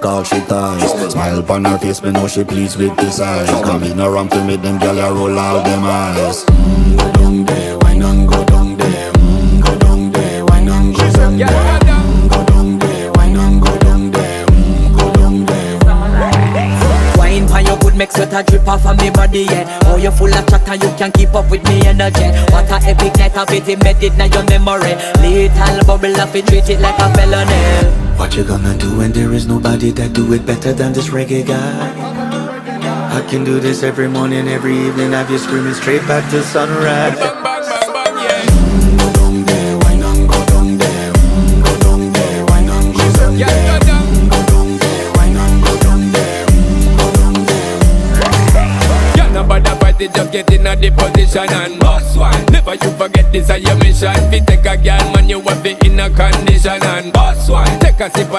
all she ties. Smile upon her face, me know she pleased with this eyes. Come in around to make them gyal a roll out them eyes. Go down there, why not go down there? Go down there, why not go down there? Go down there, why not go down there? Go down there. Wine for your good make sweat a drip off of me body, yeah. Oh, you full of chatter, you can keep up with me energy. What a epic night of it, embedded in your memory. Little bubble of it, treat it like a felony. What you gonna do when there is nobody that do it better than this reggae guy? I can do this every morning, every evening, have you screaming straight back to sunrise. Go down there, why not go down there? Go down there, why not go down there? Go down there, why not go down there? Go down there. You're not bad about it, just get in a the position and boss one. Never you forget this is your mission. If you take a girl, man, you have it in a condition and boss one. Take a sip and